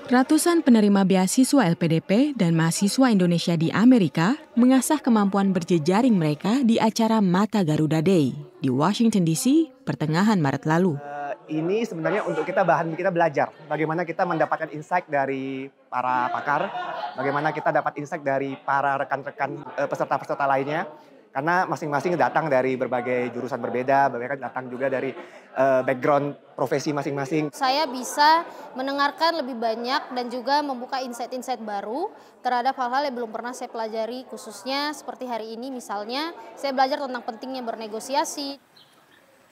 Ratusan penerima beasiswa LPDP dan mahasiswa Indonesia di Amerika mengasah kemampuan berjejaring mereka di acara Mata Garuda Day di Washington DC pertengahan Maret lalu. Ini sebenarnya untuk kita belajar bagaimana kita mendapatkan insight dari para pakar, bagaimana kita dapat insight dari para rekan-rekan peserta-peserta lainnya. Karena masing-masing datang dari berbagai jurusan berbeda, mereka datang juga dari background profesi masing-masing. Saya bisa mendengarkan lebih banyak dan juga membuka insight-insight baru terhadap hal-hal yang belum pernah saya pelajari, khususnya seperti hari ini misalnya saya belajar tentang pentingnya bernegosiasi.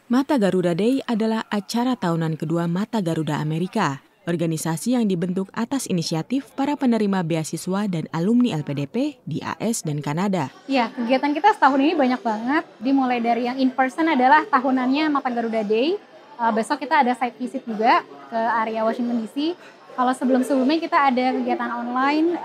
Mata Garuda Day adalah acara tahunan kedua Mata Garuda Amerika, organisasi yang dibentuk atas inisiatif para penerima beasiswa dan alumni LPDP di AS dan Kanada. Ya, kegiatan kita setahun ini banyak banget. Dimulai dari yang in person adalah tahunannya Mata Garuda Day. Besok kita ada site visit juga ke area Washington DC. Kalau sebelum-sebelumnya kita ada kegiatan online,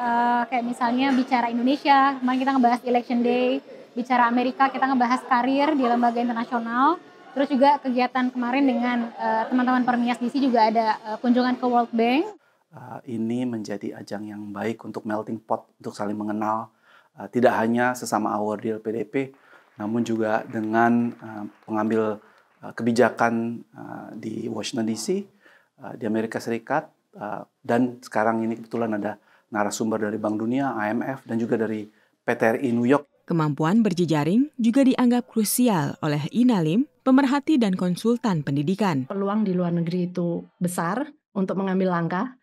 kayak misalnya Bicara Indonesia, kemarin kita ngebahas Election Day. Bicara Amerika, kita ngebahas karir di lembaga internasional. Terus juga kegiatan kemarin dengan teman-teman Permias DC juga ada kunjungan ke World Bank. Ini menjadi ajang yang baik untuk melting pot, untuk saling mengenal. Tidak hanya sesama award di LPDP, namun juga dengan pengambil kebijakan di Washington DC, di Amerika Serikat, dan sekarang ini kebetulan ada narasumber dari Bank Dunia, IMF, dan juga dari PTRI New York. Kemampuan berjejaring juga dianggap krusial oleh Inalim, pemerhati dan konsultan pendidikan. Peluang di luar negeri itu besar untuk mengambil langkah,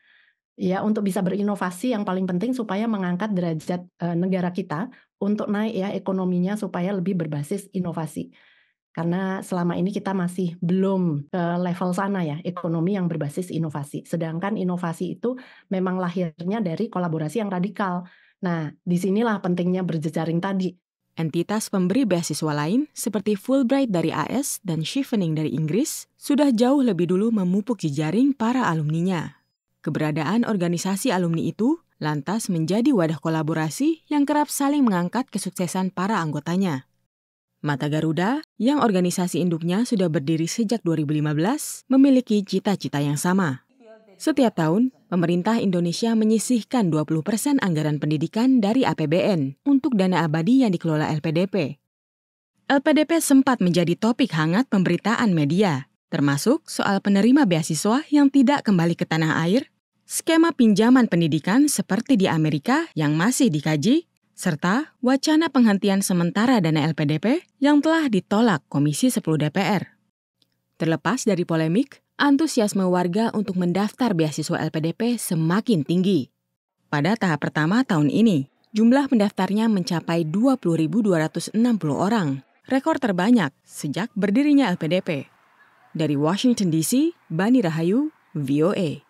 ya, untuk bisa berinovasi. Yang paling penting supaya mengangkat derajat negara kita untuk naik ya ekonominya supaya lebih berbasis inovasi. Karena selama ini kita masih belum ke level sana ya, ekonomi yang berbasis inovasi. Sedangkan inovasi itu memang lahirnya dari kolaborasi yang radikal. Nah, disinilah pentingnya berjejaring tadi. Entitas pemberi beasiswa lain seperti Fulbright dari AS dan Chevening dari Inggris sudah jauh lebih dulu memupuk jejaring para alumninya. Keberadaan organisasi alumni itu lantas menjadi wadah kolaborasi yang kerap saling mengangkat kesuksesan para anggotanya. Mata Garuda, yang organisasi induknya sudah berdiri sejak 2015, memiliki cita-cita yang sama. Setiap tahun, pemerintah Indonesia menyisihkan 20% anggaran pendidikan dari APBN untuk dana abadi yang dikelola LPDP. LPDP sempat menjadi topik hangat pemberitaan media, termasuk soal penerima beasiswa yang tidak kembali ke tanah air, skema pinjaman pendidikan seperti di Amerika yang masih dikaji, serta wacana penghentian sementara dana LPDP yang telah ditolak Komisi 10 DPR. Terlepas dari polemik, antusiasme warga untuk mendaftar beasiswa LPDP semakin tinggi. Pada tahap pertama tahun ini, jumlah pendaftarnya mencapai 20.260 orang, rekor terbanyak sejak berdirinya LPDP. Dari Washington DC, Bani Rahayu, VOA.